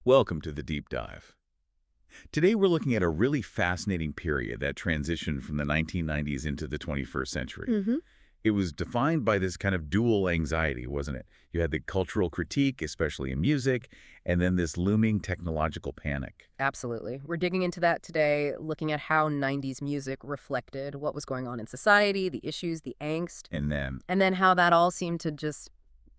Welcome to the Deep Dive. Today we're looking at a really fascinating period that transitioned from the 1990s into the 21st century. hmm It was defined by this kind of dual anxiety, wasn't it? You had the cultural critique, especially in music, and then this looming technological panic. Absolutely. We're digging into that today, looking at how 90s music reflected what was going on in society, the issues, the angst, And then, and then how that all seemed to just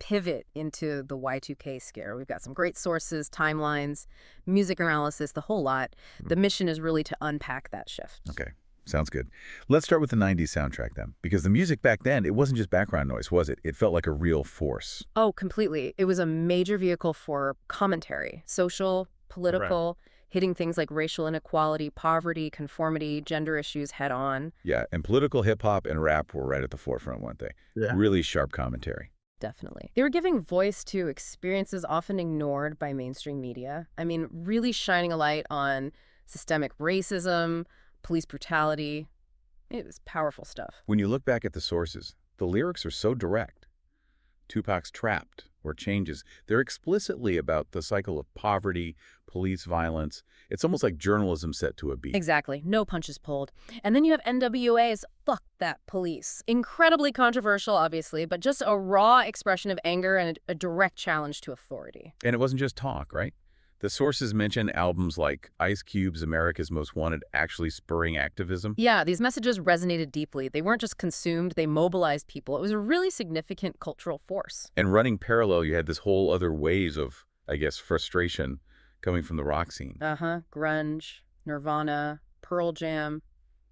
pivot into the Y2K scare. We've got some great sources, timelines, music analysis, the whole lot. The mission is really to unpack that shift. okay, sounds good. Let's start with the 90s soundtrack then, because the music back then, it wasn't just background noise, was it? It felt like a real force. Oh, completely. It was a major vehicle for commentary, social, political, hitting things like racial inequality, poverty, conformity, gender issues head on. Yeah, and political hip-hop and rap were right at the forefront, weren't they? Yeah. Really sharp commentary. Definitely. They were giving voice to experiences often ignored by mainstream media. I mean, really shining a light on systemic racism, police brutality. It was powerful stuff. When you look back at the sources, the lyrics are so direct. Tupac's Trapped or Changes, they're explicitly about the cycle of poverty, police violence. It's almost like journalism set to a beat. Exactly. No punches pulled. And then you have NWA's Fuck That Police. Incredibly controversial, obviously, but just a raw expression of anger and a direct challenge to authority. And it wasn't just talk, right? The sources mention albums like Ice Cube's America's Most Wanted actually spurring activism. Yeah, these messages resonated deeply. They weren't just consumed, they mobilized people. It was a really significant cultural force. And running parallel, you had this whole other waves of, I guess, frustration coming from the rock scene. Uh-huh. Grunge, Nirvana, Pearl Jam.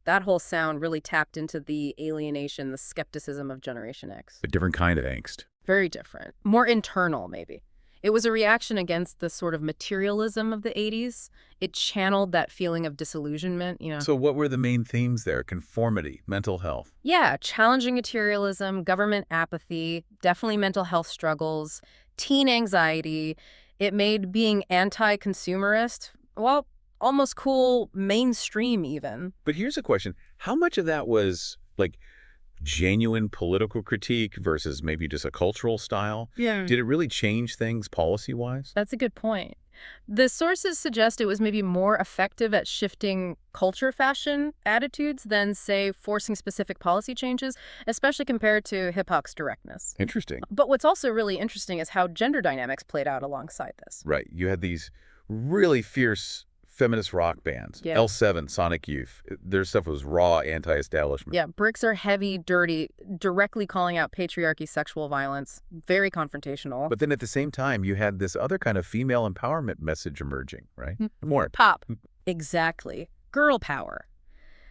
That whole sound really tapped into the alienation, the skepticism of Generation X. A different kind of angst. Very different. More internal, maybe. It was a reaction against the sort of materialism of the 80s. It channeled that feeling of disillusionment. So what were the main themes there? Conformity, mental health. Yeah, challenging materialism, government apathy, definitely mental health struggles, teen anxiety. It made being anti-consumerist, well, almost cool, mainstream even. But here's a question. How much of that was, like, genuine political critique versus maybe just a cultural style? Yeah. Did it really change things policy-wise? That's a good point. The sources suggest it was maybe more effective at shifting culture fashion attitudes than, say, forcing specific policy changes, especially compared to hip-hop's directness. Interesting. But what's also really interesting is how gender dynamics played out alongside this. Right. You had these really fierce feminist rock bands. Yeah. L7, Sonic Youth. Their stuff was raw anti-establishment. Yeah, bricks are heavy, dirty, directly calling out patriarchy, sexual violence, very confrontational. But then at the same time, you had this other kind of female empowerment message emerging, right? More. Pop. Exactly. Girl power.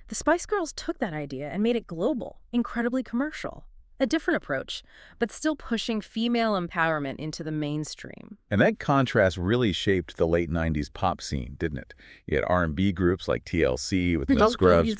The Spice Girls took that idea and made it global, incredibly commercial. A different approach, but still pushing female empowerment into the mainstream. And that contrast really shaped the late 90s pop scene, didn't it? You had R&B groups like TLC with No Scrubs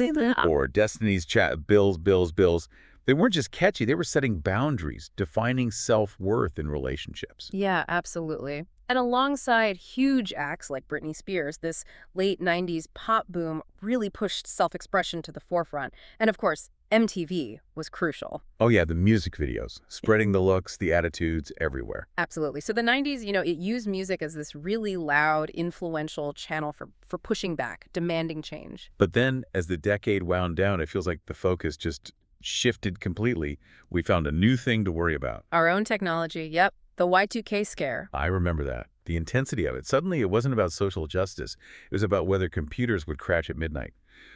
or Destiny's Bills. They weren't just catchy, they were setting boundaries, defining self-worth in relationships. Yeah, absolutely. And alongside huge acts like Britney Spears, this late 90s pop boom really pushed self-expression to the forefront. And of course, MTV was crucial. Oh yeah, the music videos, spreading the looks, the attitudes everywhere. Absolutely. So the 90s, it used music as this really loud, influential channel for pushing back, demanding change. But then, as the decade wound down, it feels like the focus just shifted completely. We found a new thing to worry about. Our own technology, yep. The Y2K scare. I remember that. The intensity of it. Suddenly, it wasn't about social justice. It was about whether computers would crash at midnight.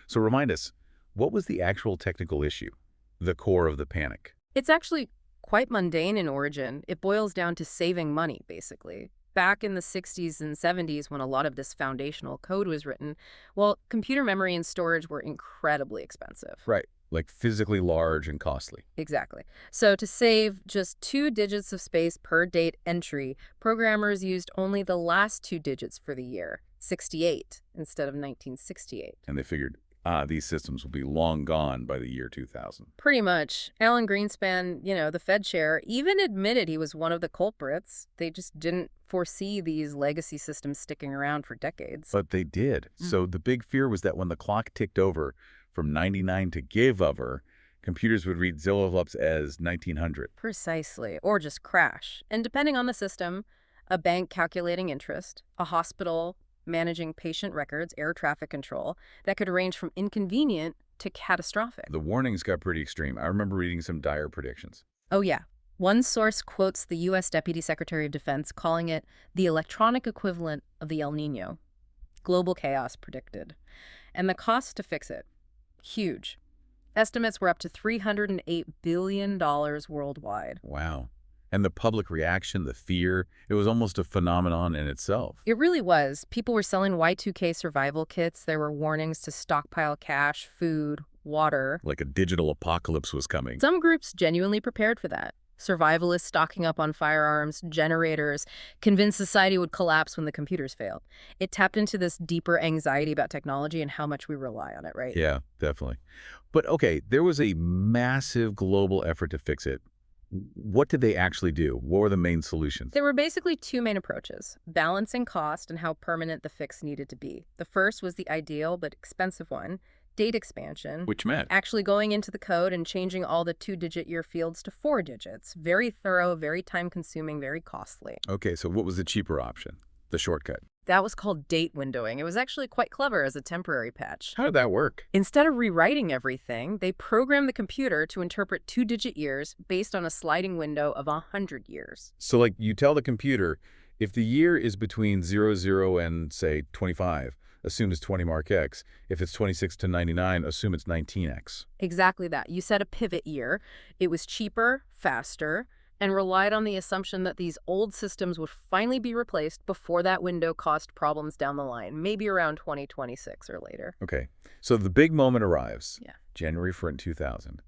So remind us, what was the actual technical issue? The core of the panic? It's actually quite mundane in origin. It boils down to saving money, basically. Back in the 60s and 70s, when a lot of this foundational code was written, well, computer memory and storage were incredibly expensive. Right. Like physically large and costly. Exactly. So to save just 2 digits of space per date entry, programmers used only the last 2 digits for the year, 68 instead of 1968. And they figured, these systems will be long gone by the year 2000. Pretty much. Alan Greenspan, the Fed chair, even admitted he was one of the culprits. They just didn't foresee these legacy systems sticking around for decades. But they did. So the big fear was that when the clock ticked over from 99 to give over, computers would read Zillow as 1900. Precisely. Or just crash. And depending on the system, a bank calculating interest, a hospital managing patient records, air traffic control, that could range from inconvenient to catastrophic. The warnings got pretty extreme. I remember reading some dire predictions. Oh, yeah. One source quotes the U.S. Deputy Secretary of Defense calling it the electronic equivalent of the El Nino. Global chaos predicted. And the cost to fix it? Huge. Estimates were up to $308 billion worldwide. Wow. And the public reaction, the fear, it was almost a phenomenon in itself. It really was. People were selling Y2K survival kits. There were warnings to stockpile cash, food, water. Like a digital apocalypse was coming. Some groups genuinely prepared for that. Survivalists stocking up on firearms, generators, convinced society would collapse when the computers failed. It tapped into this deeper anxiety about technology and how much we rely on it, right? Yeah, definitely. But okay, there was a massive global effort to fix it. What did they actually do? What were the main solutions? There were basically two main approaches, balancing cost and how permanent the fix needed to be. The first was the ideal but expensive one, date expansion. Which meant? Actually going into the code and changing all the 2-digit year fields to 4 digits. Very thorough, very time-consuming, very costly. Okay, so what was the cheaper option? The shortcut? That was called date windowing. It was actually quite clever as a temporary patch. How did that work? Instead of rewriting everything, they programmed the computer to interpret 2-digit years based on a sliding window of 100 years. So like you tell the computer, if the year is between 00 and, say, 25, assume it's 20 mark X. If it's 26 to 99, assume it's 19X. Exactly that. You set a pivot year. It was cheaper, faster, and relied on the assumption that these old systems would finally be replaced before that window caused problems down the line, maybe around 2026 or later. Okay, so the big moment arrives, Yeah. January 1st, 2000,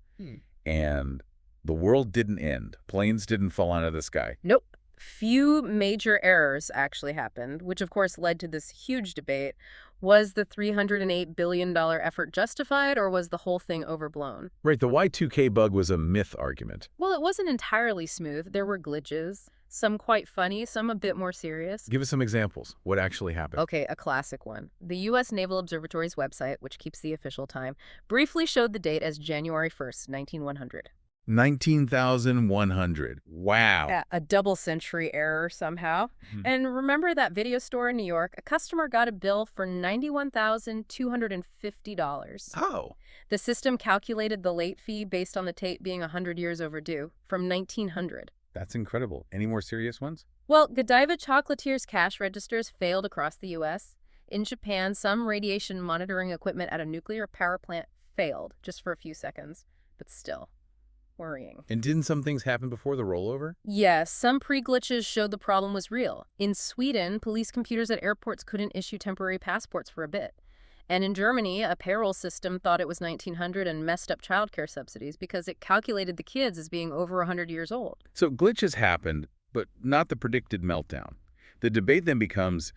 and the world didn't end. Planes didn't fall out of the sky. Nope. Few major errors actually happened, which of course led to this huge debate. Was the $308 billion effort justified, or was the whole thing overblown? Right, the Y2K bug was a myth argument. Well, it wasn't entirely smooth. There were glitches, some quite funny, some a bit more serious. Give us some examples. What actually happened? Okay, a classic one. The U.S. Naval Observatory's website, which keeps the official time, briefly showed the date as January 1st, 1900. 19,100. Wow. Yeah, a double-century error somehow. And remember that video store in New York? A customer got a bill for $91,250. Oh. The system calculated the late fee based on the tape being 100 years overdue, from 1900. That's incredible. Any more serious ones? Well, Godiva Chocolatier's cash registers failed across the U.S. In Japan, some radiation monitoring equipment at a nuclear power plant failed, just for a few seconds. But still, worrying. And didn't some things happen before the rollover? Yes, some pre-glitches showed the problem was real. In Sweden, police computers at airports couldn't issue temporary passports for a bit. And in Germany, a payroll system thought it was 1900 and messed up childcare subsidies because it calculated the kids as being over 100 years old. So glitches happened, but not the predicted meltdown. The debate then becomes,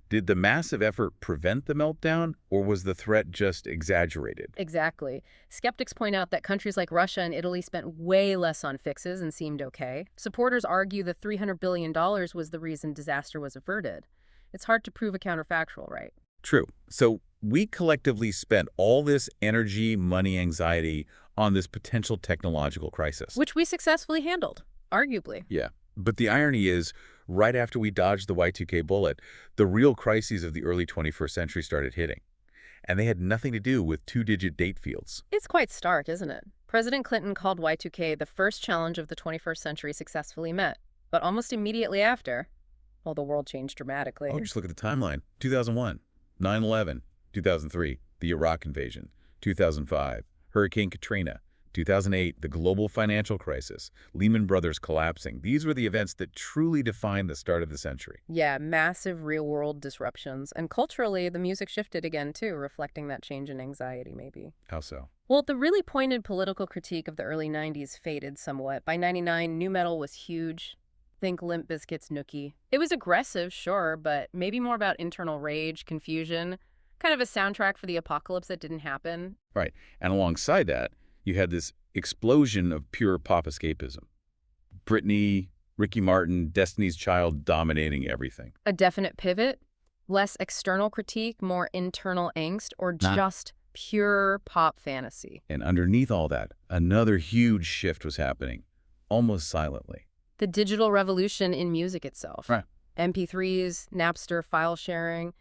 did the massive effort prevent the meltdown, or was the threat just exaggerated? Exactly. Skeptics point out that countries like Russia and Italy spent way less on fixes and seemed okay. Supporters argue the $300 billion was the reason disaster was averted. It's hard to prove a counterfactual, right? True. So we collectively spent all this energy, money, anxiety on this potential technological crisis. Which we successfully handled, arguably. Yeah. But the irony is, right after we dodged the Y2K bullet, the real crises of the early 21st century started hitting. And they had nothing to do with 2-digit date fields. It's quite stark, isn't it? President Clinton called Y2K the first challenge of the 21st century successfully met. But almost immediately after, well, the world changed dramatically. Oh, just look at the timeline. 2001, 9/11, 2003, the Iraq invasion, 2005, Hurricane Katrina, 2008, the global financial crisis, Lehman Brothers collapsing. These were the events that truly defined the start of the century. Yeah, massive real-world disruptions. And culturally, the music shifted again, too, reflecting that change in anxiety, maybe. How so? Well, the really pointed political critique of the early 90s faded somewhat. By 99, nu metal was huge. Think Limp Bizkit's Nookie. It was aggressive, sure, but maybe more about internal rage, confusion, kind of a soundtrack for the apocalypse that didn't happen. Right. And alongside that, you had this explosion of pure pop escapism. Britney, Ricky Martin, Destiny's Child dominating everything. A definite pivot, less external critique, more internal angst, or just pure pop fantasy. And underneath all that, another huge shift was happening, almost silently. The digital revolution in music itself. Right. MP3s, Napster, file sharing.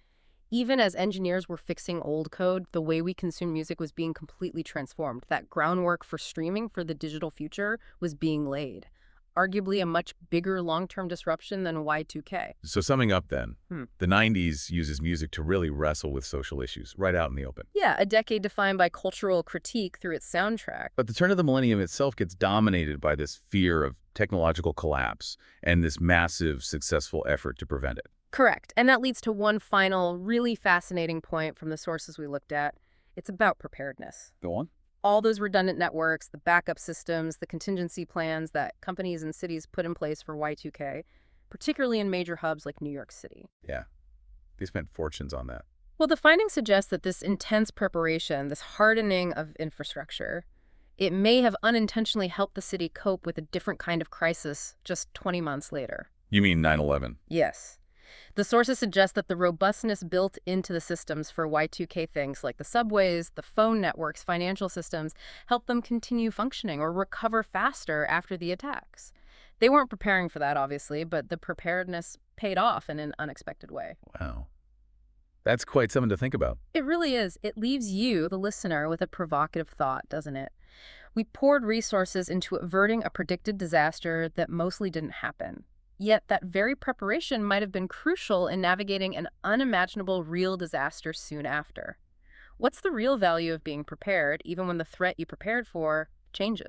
Even as engineers were fixing old code, the way we consume music was being completely transformed. That groundwork for streaming for the digital future was being laid. Arguably a much bigger long-term disruption than Y2K. So summing up then, the 90s uses music to really wrestle with social issues right out in the open. Yeah, a decade defined by cultural critique through its soundtrack. But the turn of the millennium itself gets dominated by this fear of technological collapse and this massive, successful effort to prevent it. Correct. And that leads to one final, really fascinating point from the sources we looked at. It's about preparedness. Go on. All those redundant networks, the backup systems, the contingency plans that companies and cities put in place for Y2K, particularly in major hubs like New York City. Yeah, they spent fortunes on that. Well, the findings suggest that this intense preparation, this hardening of infrastructure, it may have unintentionally helped the city cope with a different kind of crisis just 20 months later. You mean 9/11? Yes. The sources suggest that the robustness built into the systems for Y2K things like the subways, the phone networks, financial systems, helped them continue functioning or recover faster after the attacks. They weren't preparing for that, obviously, but the preparedness paid off in an unexpected way. Wow. That's quite something to think about. It really is. It leaves you, the listener, with a provocative thought, doesn't it? We poured resources into averting a predicted disaster that mostly didn't happen. Yet that very preparation might have been crucial in navigating an unimaginable real disaster soon after. What's the real value of being prepared, even when the threat you prepared for changes?